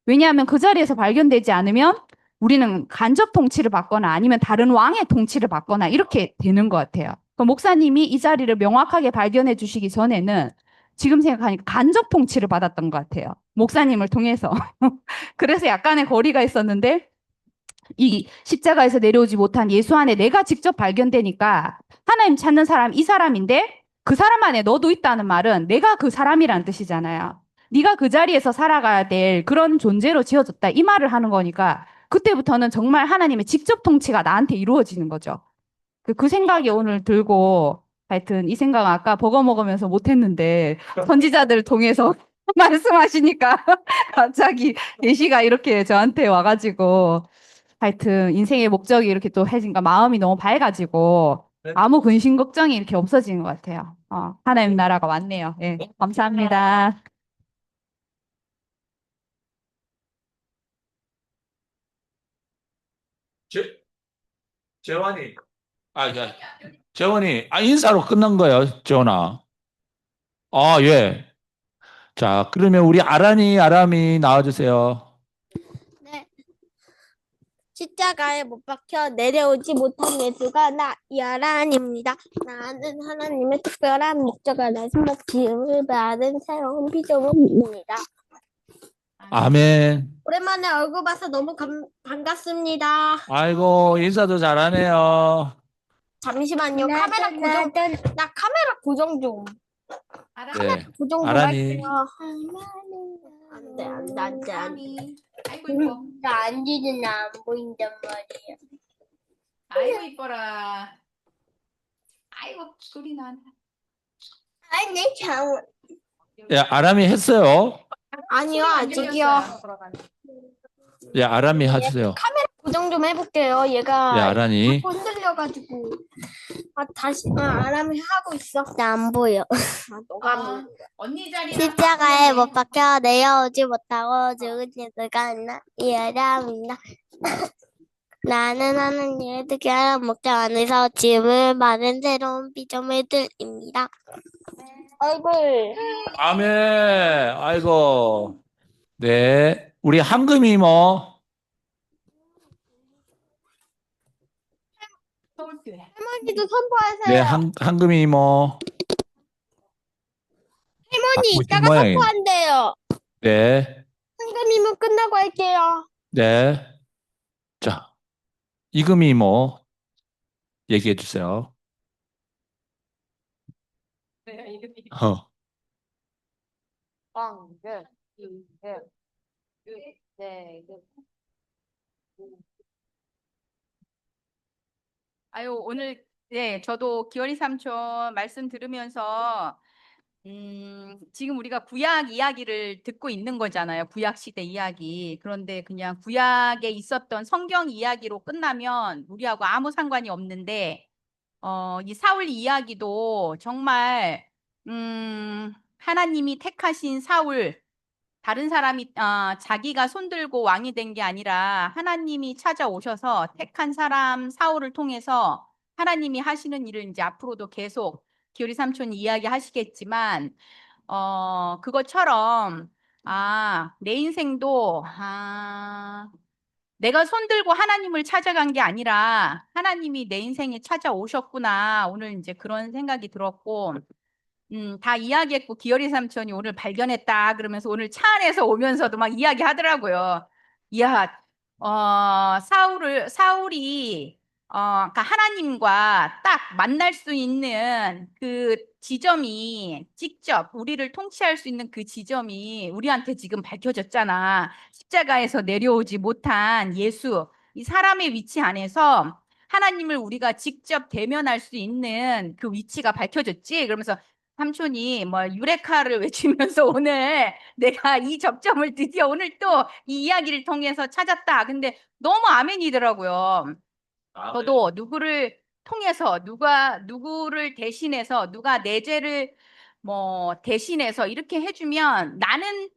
왜냐하면 그 자리에서 발견되지 않으면 우리는 간접 통치를 받거나 아니면 다른 왕의 통치를 받거나 이렇게 되는 것 같아요. 목사님이 이 자리를 명확하게 발견해 주시기 전에는 지금 생각하니까 간접 통치를 받았던 것 같아요. 목사님을 통해서. 그래서 약간의 거리가 있었는데 이 십자가에서 내려오지 못한 예수 안에 내가 직접 발견되니까 하나님 찾는 사람 이 사람인데 그 사람 안에 너도 있다는 말은 내가 그 사람이란 뜻이잖아요. 네가 그 자리에서 살아가야 될 그런 존재로 지어졌다. 이 말을 하는 거니까 그때부터는 정말 하나님의 직접 통치가 나한테 이루어지는 거죠. 그 생각이 오늘 들고 하여튼 이 생각 아까 버거 먹으면서 못했는데 선지자들 통해서 말씀하시니까 갑자기 예시가 이렇게 저한테 와가지고 하여튼 인생의 목적이 이렇게 또 해지니까 마음이 너무 밝아지고 아무 근심 걱정이 이렇게 없어지는 것 같아요. 하나님 나라가 왔네요. 예, 감사합니다. 재환이. 재원이, 인사로 끝난 거예요, 재원아. 예. 자, 그러면 우리 아람이 나와주세요. 네. 십자가에 못 박혀 내려오지 못한 예수가 나 야란입니다. 나는 하나님의 특별한 목적 안에서 지음을 받은 새로운 피조물입니다. 아멘. 오랜만에 얼굴 봐서 너무 반갑습니다. 아이고, 인사도 잘하네요. 잠시만요. 카메라 고정. 나 카메라 고정 좀. 네. 고정 좀 아란이. 할게요. 안돼. 아이고 이뻐. 나 앉으는 안 보인단 말이야. 아이고 이뻐라. 아이고 소리 나네. 아니 참. 아람이 했어요. 아니요 아직이요. 아람이 하세요. 고정 좀 해볼게요. 얘가 아란이. 흔들려가지고 다시 아람이 하고 있어. 나 안 보여. 너가 언니 자리. 십자가에 못 박혀 내려오지 못하고 죽은 예수가 나 이아람이다. 나는 하나님의 특별한 목적 안에서 짐을 받은 새로운 피조물들입니다. 얼굴. 아멘. 아이고. 네. 우리 황금 이모. 서울교회. 할머니도 선포하세요. 네, 황금 이모. 할머니 바꾸신 이따가 모양이네. 선포한대요. 네. 한금이면 끝나고 할게요. 네. 자, 이금 이모. 얘기해 주세요. 네, 이름이. 황금, 이금, 네, 아유, 오늘, 네, 저도 기어리 삼촌 말씀 들으면서, 지금 우리가 구약 이야기를 듣고 있는 거잖아요. 구약 시대 이야기. 그런데 그냥 구약에 있었던 성경 이야기로 끝나면 우리하고 아무 상관이 없는데, 이 사울 이야기도 정말, 하나님이 택하신 사울, 다른 사람이 자기가 손들고 왕이 된 게 아니라 하나님이 찾아오셔서 택한 사람 사울을 통해서 하나님이 하시는 일을 이제 앞으로도 계속 기어리 삼촌이 이야기하시겠지만 그것처럼 내 인생도 내가 손들고 하나님을 찾아간 게 아니라 하나님이 내 인생에 찾아오셨구나. 오늘 이제 그런 생각이 들었고 다 이야기했고 기어리 삼촌이 오늘 발견했다 그러면서 오늘 차 안에서 오면서도 막 이야기하더라고요. 이야, 사울이 그러니까 하나님과 딱 만날 수 있는 그 지점이 직접 우리를 통치할 수 있는 그 지점이 우리한테 지금 밝혀졌잖아. 십자가에서 내려오지 못한 예수, 이 사람의 위치 안에서 하나님을 우리가 직접 대면할 수 있는 그 위치가 밝혀졌지. 그러면서 삼촌이 뭐 유레카를 외치면서 오늘 내가 이 접점을 드디어 오늘 또 이 이야기를 통해서 찾았다. 근데 너무 아멘이더라고요. 저도 누구를 통해서 누구를 대신해서 누가 내 죄를 뭐 대신해서 이렇게 해주면 나는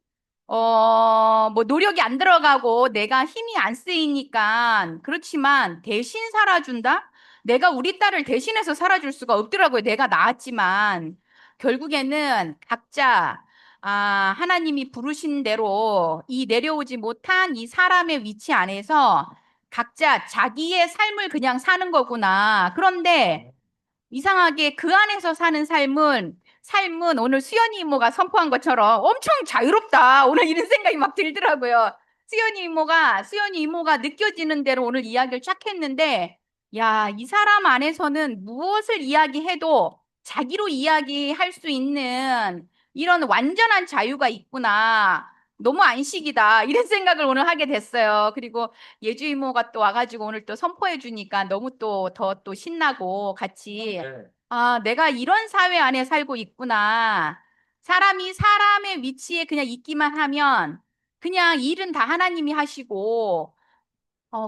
뭐 노력이 안 들어가고 내가 힘이 안 쓰이니까 그렇지만 대신 살아준다? 내가 우리 딸을 대신해서 살아줄 수가 없더라고요. 내가 낳았지만 결국에는 각자 하나님이 부르신 대로 이 내려오지 못한 이 사람의 위치 안에서 각자 자기의 삶을 그냥 사는 거구나. 그런데 이상하게 그 안에서 사는 삶은 오늘 수연이 이모가 선포한 것처럼 엄청 자유롭다. 오늘 이런 생각이 막 들더라고요. 수연이 이모가 느껴지는 대로 오늘 이야기를 쫙 했는데, 야, 이 사람 안에서는 무엇을 이야기해도 자기로 이야기할 수 있는 이런 완전한 자유가 있구나. 너무 안식이다. 이런 생각을 오늘 하게 됐어요. 그리고 예주 이모가 또 와가지고 오늘 또 선포해 주니까 너무 또 더 또 신나고 같이 아, 내가 이런 사회 안에 살고 있구나. 사람이 사람의 위치에 그냥 있기만 하면 그냥 일은 다 하나님이 하시고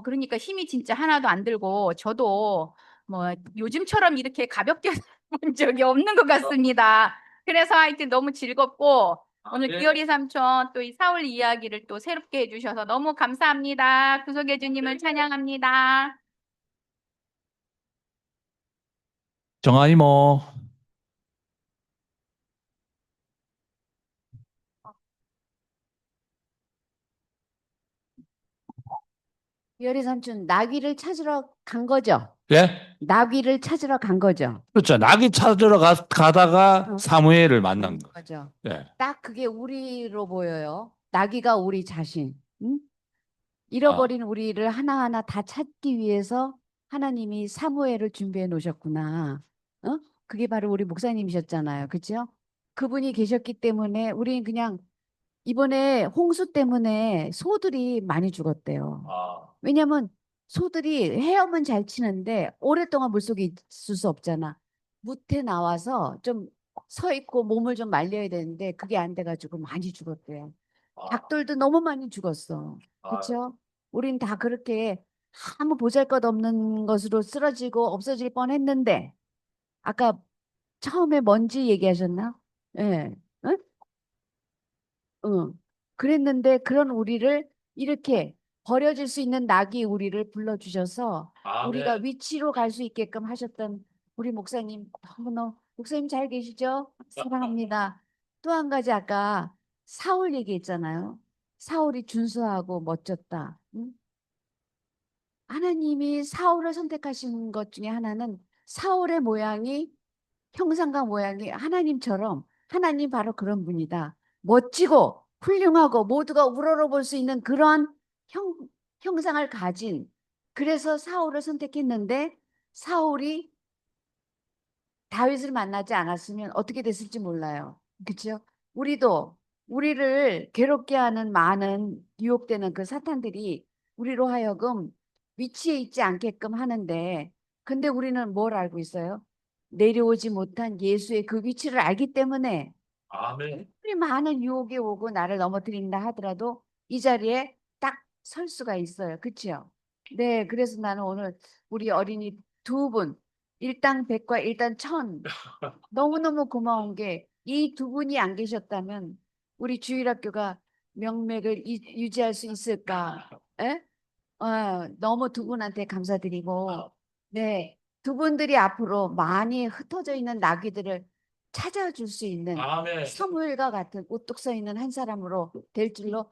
그러니까 힘이 진짜 하나도 안 들고 저도 뭐 요즘처럼 이렇게 가볍게 본 적이 없는 것 같습니다. 그래서 하여튼 너무 즐겁고 오늘 기어리 삼촌 또 이 사울 이야기를 또 새롭게 해주셔서 너무 감사합니다. 구속의 주님을 찬양합니다. 정아 이모. 열이 삼촌 나귀를 찾으러 간 거죠? 예? 나귀를 찾으러 간 거죠? 그렇죠. 나귀 찾으러 가다가 어. 사무엘을 만난 거. 맞아. 예. 딱 그게 우리로 보여요. 나귀가 우리 자신. 응? 잃어버린 우리를 하나하나 다 찾기 위해서 하나님이 사무엘을 준비해 놓으셨구나. 어? 그게 바로 우리 목사님이셨잖아요. 그렇죠? 그분이 계셨기 때문에 우리는 그냥 이번에 홍수 때문에 소들이 많이 죽었대요. 왜냐면 소들이 헤엄은 잘 치는데 오랫동안 물속에 있을 수 없잖아. 무태 나와서 좀 서 있고 몸을 좀 말려야 되는데 그게 안 돼가지고 많이 죽었대요. 닭들도 너무 많이 죽었어. 그렇죠? 우린 다 그렇게 아무 보잘것없는 것으로 쓰러지고 없어질 뻔했는데 아까 처음에 먼지 얘기하셨나? 예. 응? 응. 그랬는데 그런 우리를 이렇게 버려질 수 있는 낙이 우리를 불러주셔서 우리가 위치로 갈 수 있게끔 하셨던 우리 목사님 너무너무 목사님 잘 계시죠? 사랑합니다. 또 한 가지 아까 사울 얘기했잖아요. 사울이 준수하고 멋졌다. 응? 하나님이 사울을 선택하신 것 중에 하나는 사울의 모양이 형상과 모양이 하나님처럼 하나님 바로 그런 분이다. 멋지고 훌륭하고 모두가 우러러볼 수 있는 그러한 형상을 가진 그래서 사울을 선택했는데 사울이 다윗을 만나지 않았으면 어떻게 됐을지 몰라요. 그렇죠? 우리도 우리를 괴롭게 하는 많은 유혹되는 그 사탄들이 우리로 하여금 위치에 있지 않게끔 하는데 근데 우리는 뭘 알고 있어요? 내려오지 못한 예수의 그 위치를 알기 때문에 우리 많은 유혹이 오고 나를 넘어뜨린다 하더라도 이 자리에 딱 설 수가 있어요. 그렇죠? 네, 그래서 나는 오늘 우리 어린이 두 분, 일당백과 일당천 너무너무 고마운 게 이 두 분이 안 계셨다면 우리 주일학교가 명맥을 유지할 수 있을까? 에? 너무 두 분한테 감사드리고 네, 두 분들이 앞으로 많이 흩어져 있는 나귀들을 찾아줄 수 있는 사무엘과 같은 우뚝 서 있는 한 사람으로 될 줄로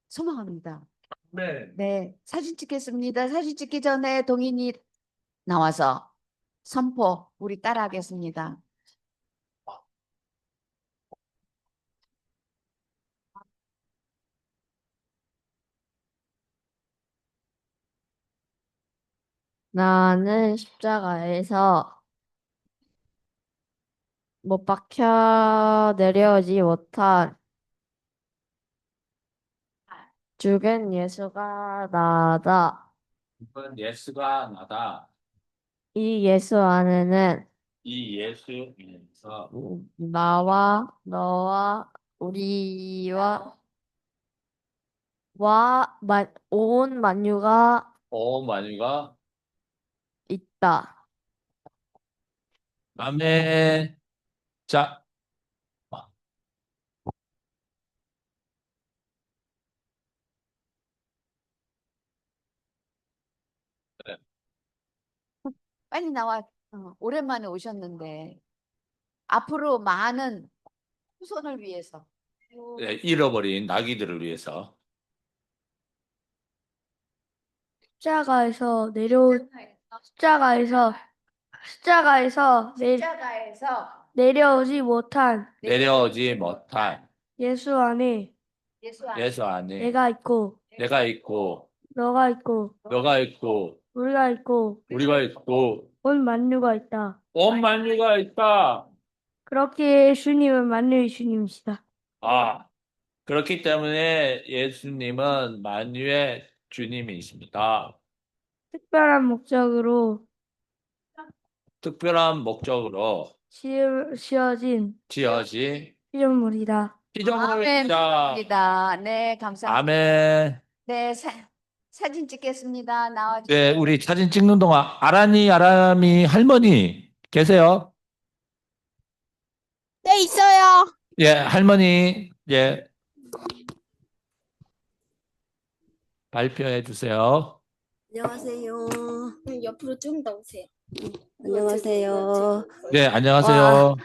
소망합니다. 네, 사진 찍겠습니다. 사진 찍기 전에 동인이 나와서 선포 우리 따라하겠습니다. 나는 십자가에서 못 박혀 내려오지 못한 죽은 예수가 나다. 이건 예수가 나다. 이 예수 안에는 이 예수님께서 나와 너와 우리와 온 만유가 만유가 있다. 아멘. 자, 빨리 나와. 오랜만에 오셨는데 앞으로 많은 후손을 위해서 네, 잃어버린 나귀들을 위해서 십자가에서 내려올 십자가에서 십자가에서 내려오지 못한 내려오지 못한 예수 안에 예수 안에 내가 있고 내가 있고 너가 있고 너가 있고 우리가 있고 우리가 있고 온 만유가 있다. 온 만유가 있다. 그렇게 주님은 만유의 주님이시다. 아, 그렇기 때문에 예수님은 만유의 주님이십니다. 특별한 목적으로 특별한 목적으로 지어진 지어진 피조물이다. 피조물이다. 아멘입니다. 네, 감사합니다. 아멘. 네, 사진 찍겠습니다. 나와주세요. 네, 우리 사진 찍는 동안 아람이 할머니 계세요? 네, 있어요. 예, 할머니, 예, 발표해 주세요. 안녕하세요. 옆으로 좀 더 오세요. 안녕하세요. 네, 안녕하세요.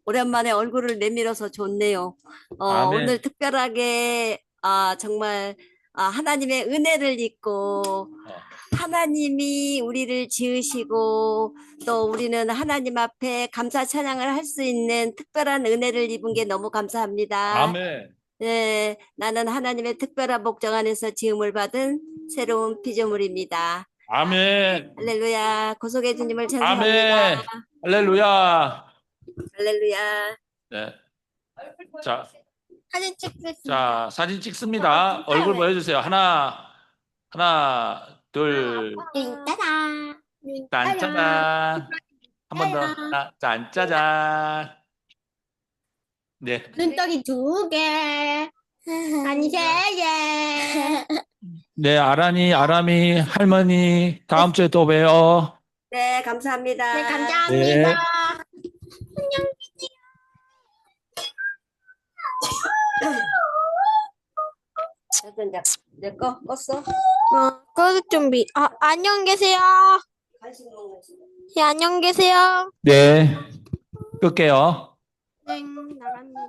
오랜만에 얼굴을 내밀어서 좋네요. 아멘. 오늘 특별하게 정말 하나님의 은혜를 입고 하나님이 우리를 지으시고 또 우리는 하나님 앞에 감사 찬양을 할 수 있는 특별한 은혜를 입은 게 너무 감사합니다. 아멘. 네, 나는 하나님의 특별한 목적 안에서 지음을 받은 새로운 피조물입니다. 아멘. 할렐루야. 고속의 주님을 아멘. 찬송합니다. 할렐루야. 할렐루야. 네. 자, 사진 찍겠습니다. 자, 사진 찍습니다. 얼굴 보여주세요. 하나, 둘, 짜잔. 짠짜잔. 한 번 더. 짠짜잔. 네. 눈덩이 2개. 아니 3개. 네, 아람이 할머니 다음 주에 또 봬요. 네, 감사합니다. 네, 감사합니다. 네. 이제 껐어? 꺼질 준비. 안녕 계세요. 간식 먹는 시간. 네, 안녕 계세요. 네. 끌게요. 네, 나갑니다.